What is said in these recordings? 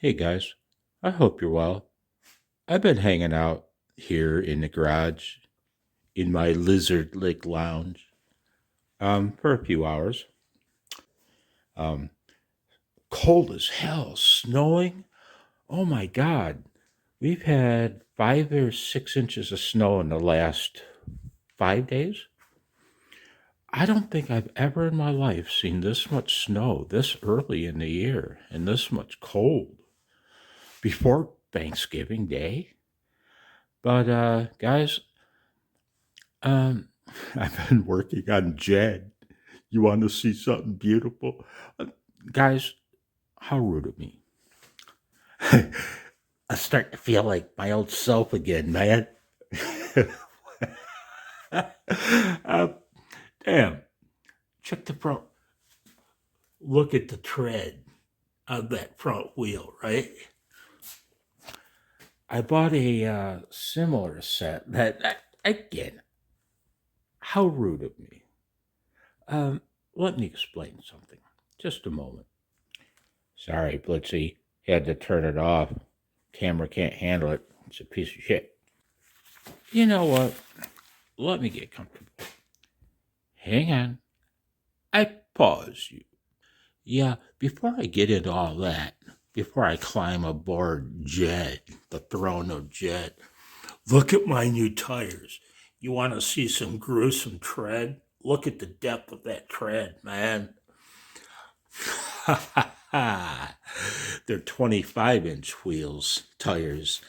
Hey guys, I hope you're well. I've been hanging out here in the garage in my Lizard Lake lounge for a few hours. Um, Cold as hell, snowing. Oh my God, we've had 5 or 6 inches of snow in the last 5 days. I don't think I've ever in my life seen this much snow this early in the year and this much cold before Thanksgiving Day. But guys, Um, I've been working on Jed. You want to see something beautiful? Uh, Guys, how rude of me. I start to feel like my old self again, man. uh, Damn, check the front. Look at the tread of that front wheel, right? I bought a similar set again, how rude of me. Um, Let me explain something. Just a moment. Sorry, Blitzy. Had to turn it off. Camera can't handle it. It's a piece of shit. You know what? Let me get comfortable. Hang on. I pause you. Yeah, before I get into all that, before I climb aboard Jed, the throne of Jed, look at my new tires. You want to see some gruesome tread? Look at the depth of that tread, man. They're 25-inch wheels, tires.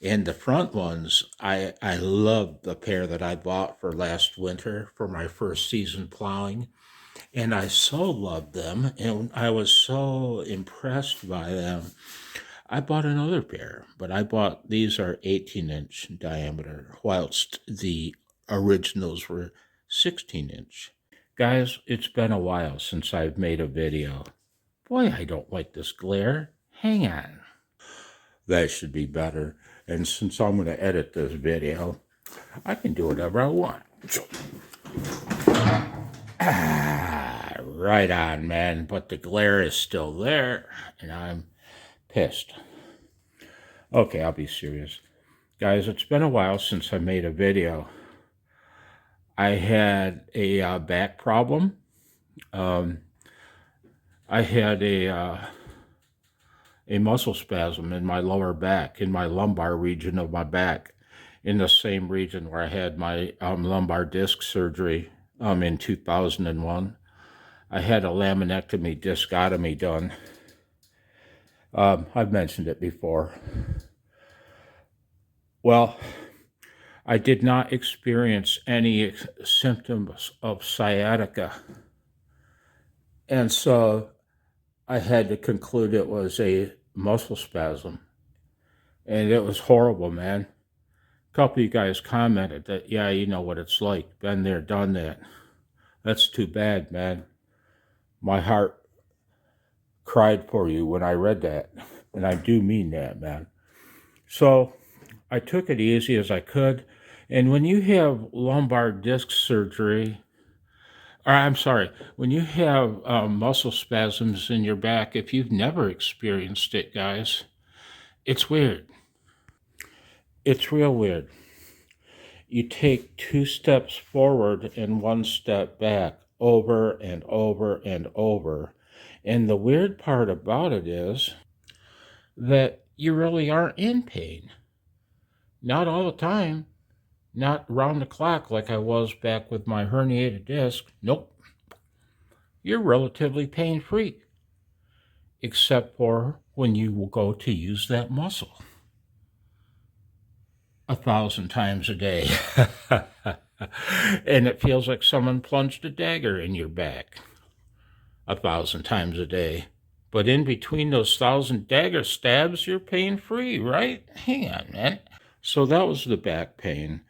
And the front ones, I love the pair that I bought for last winter for my first season plowing. And I so loved them and I was so impressed by them. I bought another pair, but I bought these are 18-inch diameter, whilst the originals were 16-inch. Guys, it's been a while since I've made a video. Boy, I don't like this glare. Hang on. That should be better. And since I'm going to edit this video, I can do whatever I want. Right on, man. But the glare is still there, and I'm pissed. Okay, I'll be serious. Guys, it's been a while since I made a video. I had a back problem. Um, I had a muscle spasm in my lower back, in my lumbar region of my back, in the same region where I had my lumbar disc surgery in 2001. I had a laminectomy discotomy done. I've mentioned it before. Well, I did not experience any symptoms of sciatica. And so I had to conclude it was a muscle spasm. And it was horrible, man. A couple of you guys commented that, yeah, you know what it's like. Been there, done that. That's too bad, man. My heart cried for you when I read that. And I do mean that, man. So I took it easy as I could. And when you have lumbar disc surgery, or I'm sorry, when you have muscle spasms in your back, if you've never experienced it, guys, it's weird. It's real weird. You take 2 steps forward and 1 step back over and over and over. And the weird part about it is that you really aren't in pain. Not all the time. Not round the clock like I was back with my herniated disc. Nope. You're relatively pain free, except for when you will go to use that muscle 1,000 times a day. And it feels like someone plunged a dagger in your back 1,000 times a day. But in between those 1,000 dagger stabs, you're pain free, right? Hang on, man. So that was the back pain.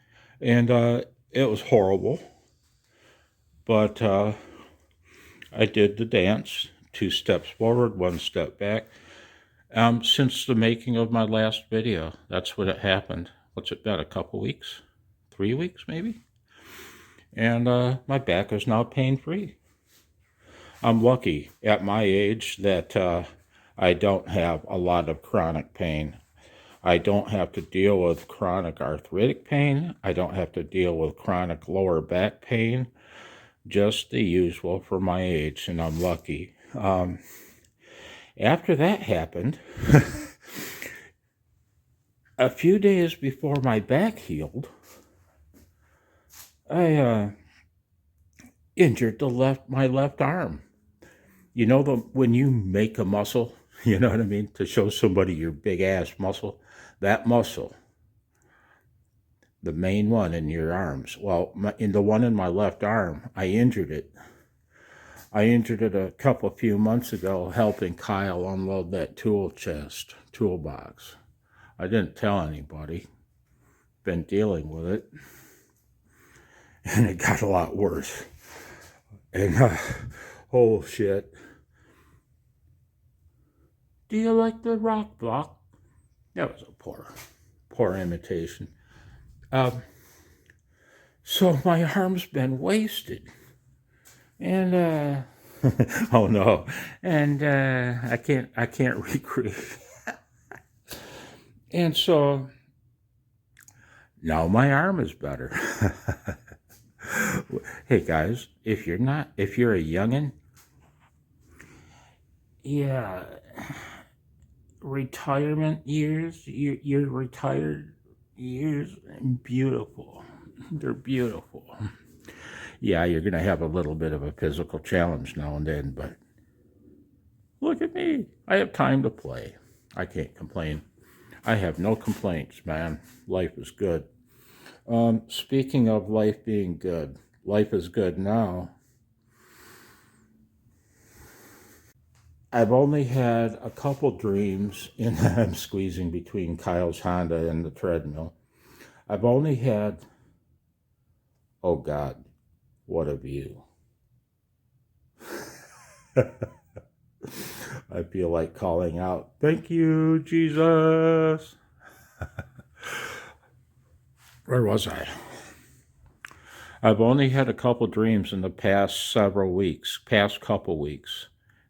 And it was horrible. But I did the dance 2 steps forward, 1 step back. Since the making of my last video, that's what it happened. What's it been, a couple weeks? 3 weeks, maybe? And my back is now pain-free. I'm lucky at my age that I don't have a lot of chronic pain. I don't have to deal with chronic arthritic pain. I don't have to deal with chronic lower back pain. Just the usual for my age, and I'm lucky. After that happened, a few days before my back healed, I injured my left arm. You know, when you make a muscle, you know what I mean, to show somebody your big ass muscle, that muscle, the main one in your arms. Well, in the one in my left arm, I injured it. I injured it a few months ago helping Kyle unload that toolbox. I didn't tell anybody. Been dealing with it. And it got a lot worse. And, oh shit. Do you like the rock block? That was a poor imitation. So my arm's been wasted. And, oh no. And, I can't recreate. And so, now my arm is better. Hey guys, if you're a youngin', yeah, retirement years, your retired years, beautiful. They're beautiful. Yeah, you're going to have a little bit of a physical challenge now and then, but look at me. I have time to play. I can't complain. I have no complaints, man. Life is good. Speaking of life being good, life is good now. I've only had a couple dreams, and I'm squeezing between Kyle's Honda and the treadmill. I've only had, oh God, what a view. I feel like calling out, thank you, Jesus. Where was I? I've only had a couple dreams in the past couple weeks.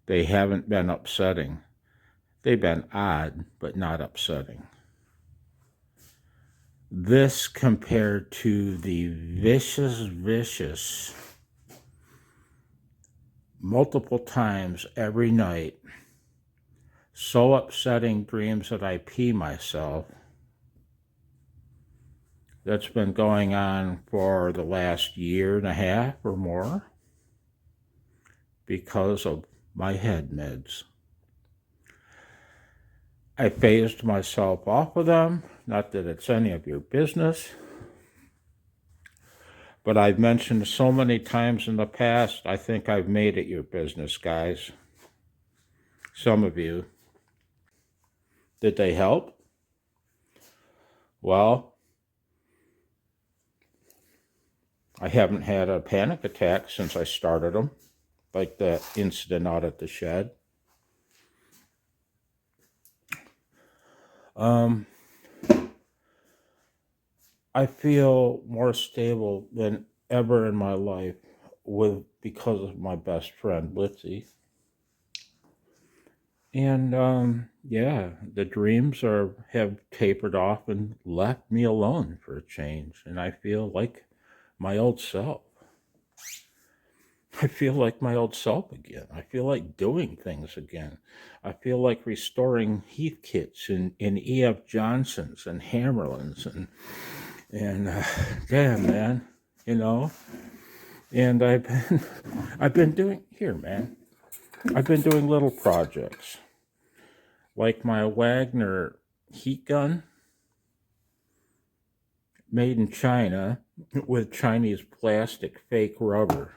They haven't been upsetting. They've been odd, but not upsetting. This compared to the vicious, multiple times every night, so upsetting dreams that I pee myself, that's been going on for the last year and a half or more because of my head meds. I phased myself off of them, not that it's any of your business, but I've mentioned so many times in the past, I think I've made it your business, guys. Some of you. Did they help? Well, I haven't had a panic attack since I started them, like the incident out at the shed. I feel more stable than ever in my life because of my best friend, Blitzy. And yeah, the dreams have tapered off and left me alone for a change, and I feel like my old self. I feel like my old self again. I feel like doing things again. I feel like restoring Heathkits and E.F. Johnsons and Hammerlands and damn, man, you know. And I've been doing little projects like my Wagner heat gun made in China with Chinese plastic fake rubber.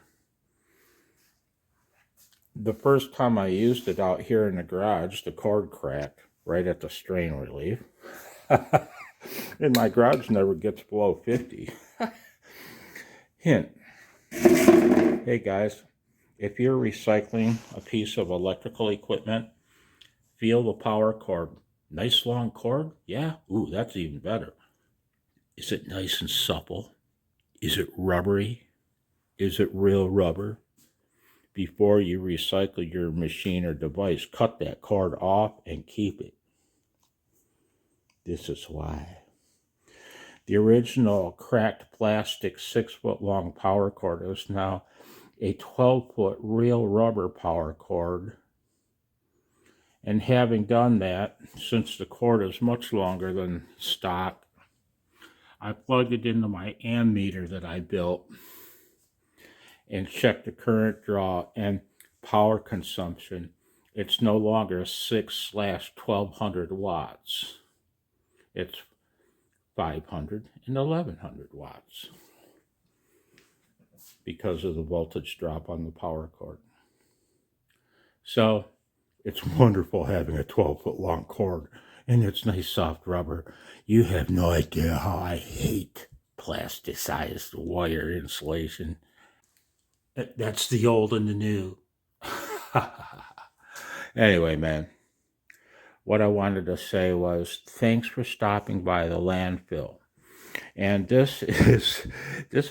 The first time I used it out here in the garage, the cord cracked right at the strain relief. And my garage never gets below 50. Hint. Hey guys, if you're recycling a piece of electrical equipment, feel the power cord. Nice long cord? Yeah? Ooh, that's even better. Is it nice and supple? Is it rubbery? Is it real rubber? before you recycle your machine or device. Cut that cord off and keep it. This is why. The original cracked plastic 6-foot long power cord is now a 12-foot real rubber power cord. And having done that, since the cord is much longer than stock, I plugged it into my ammeter that I built and checked the current draw and power consumption. It's no longer 6/1200 watts. It's 500 and 1100 watts because of the voltage drop on the power cord. So it's wonderful having a 12-foot long cord, and it's nice soft rubber. You have no idea how I hate plasticized wire insulation. That's the old and the new. Anyway, man, what I wanted to say was thanks for stopping by the landfill. And this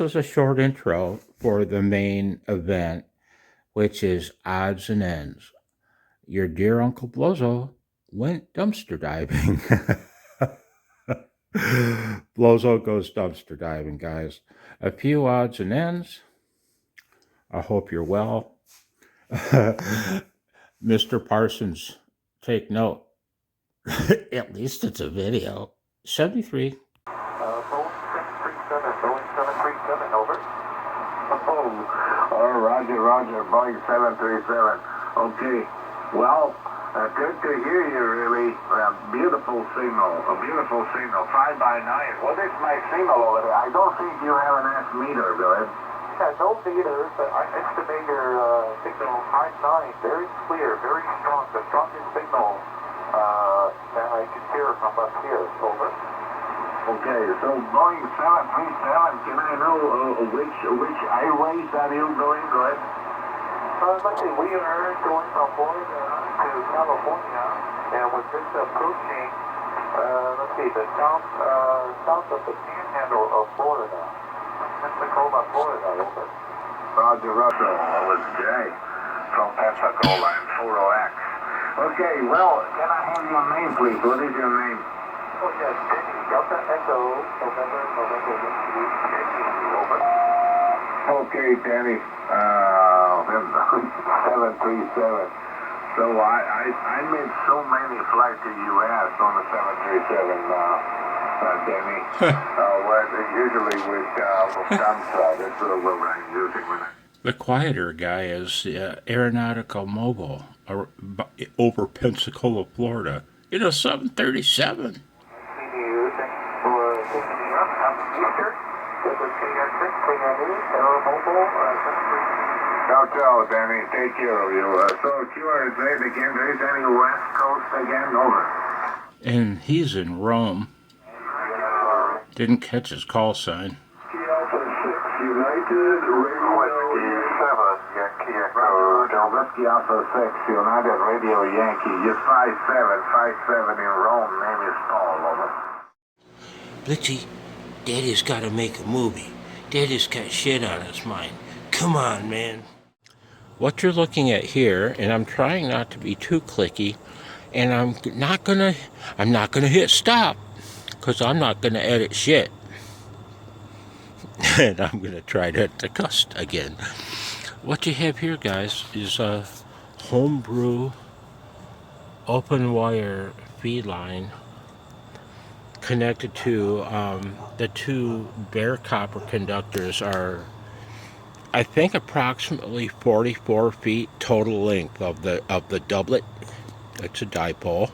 was a short intro for the main event, which is odds and ends. Your dear Uncle Blowzo went dumpster diving. Blowzo goes dumpster diving, guys. A few odds and ends. I hope you're well. Mr. Parsons, take note. At least it's a video. 73. Boeing 737, Boeing 737, over. Oh, Roger, Boeing 737. Okay, well, good to hear you, really. Beautiful signal, 5x9. What is my signal over there? I don't think you have an S meter, Billy. Yeah, no meters, but I estimate your signal 5.9, very clear, very strong, the strongest signal that I can hear from up here, over. Okay, so Boeing 737, can I know which airways are you going? Go ahead. Let's see, we are going from Florida to California, and with this approaching, let's see, the south of the panhandle of Florida. Pensicola, Florida, over. Roger, it's Jay from Pensicola and 40X. Okay, well, can I have your name, please? What is your name? Oh, yes, Denny, Delta Echo, November, over. Okay, Danny, 737. So I made so many flights to U.S. on the 737, Danny. Usually with Lufthansa, that's what I'm using. The quieter guy is Aeronautical Mobile over Pensacola, Florida. In a 737. Ciao, Danny. Take care of you. So, QRZ again. There's any West Coast again? Over. And he's in Rome. Didn't catch his call sign. Alpha 6 United Radio 7 Yankee Echo. Whiskey Alpha 6 United Radio Yankee. You're 57 in Rome. Name is Paul. Over. Blitzy, Daddy's got to make a movie. Daddy's got shit on his mind. Come on, man. What you're looking at here, and I'm trying not to be too clicky, and I'm not gonna hit stop, because I'm not gonna edit shit. And I'm gonna try to hit the cuss again. What you have here, guys, is a homebrew open wire feed line connected to the two bare copper conductors are, I think, approximately 44 feet total length of the doublet. It's a dipole,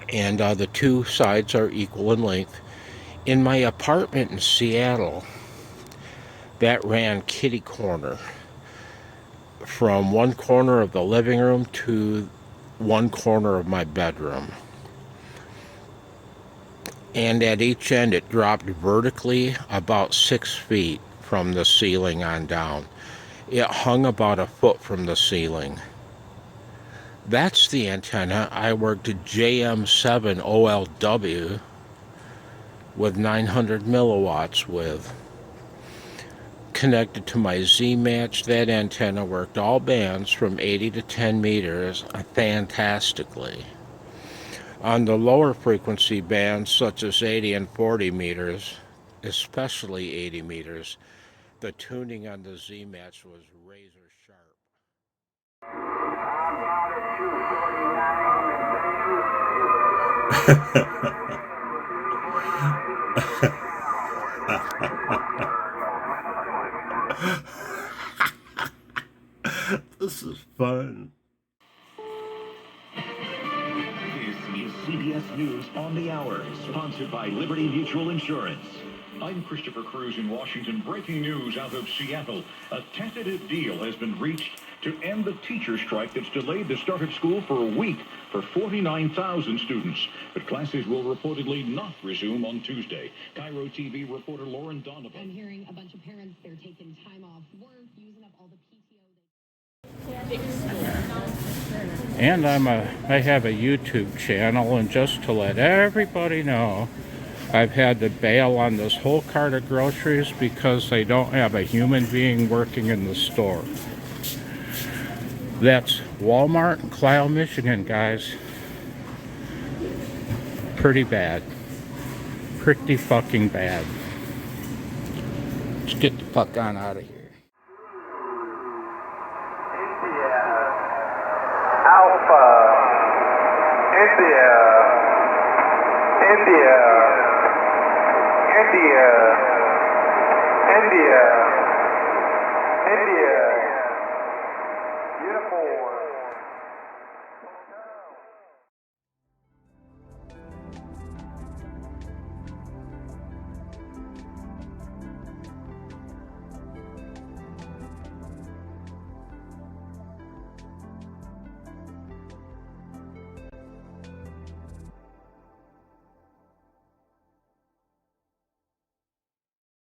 and the two sides are equal in length. In my apartment in Seattle, that ran kitty corner from one corner of the living room to one corner of my bedroom. And at each end it dropped vertically about 6 feet from the ceiling on down. It hung about a foot from the ceiling. That's the antenna I worked at JM7 OLW with 900 milliwatts with. connected to my Z-Match. That antenna worked all bands from 80 to 10 meters fantastically. On the lower frequency bands, such as 80 and 40 meters, especially 80 meters, the tuning on the Z-Match was razor sharp. This is fun. This is CBS News on the Hour, sponsored by Liberty Mutual Insurance. I'm Christopher Cruz in Washington. Breaking news out of Seattle. A tentative deal has been reached to end the teacher strike that's delayed the start of school for a week for 49,000 students. But classes will reportedly not resume on Tuesday. Cairo TV reporter Lauren Donovan. I'm hearing a bunch of parents, they're taking time off work, using up all the PTO. And I have a YouTube channel, and just to let everybody know, I've had to bail on this whole cart of groceries because they don't have a human being working in the store. That's Walmart in Clio, Michigan, guys. Pretty bad. Pretty fucking bad. Let's get the fuck on out of here. Alpha, India, India, India, India.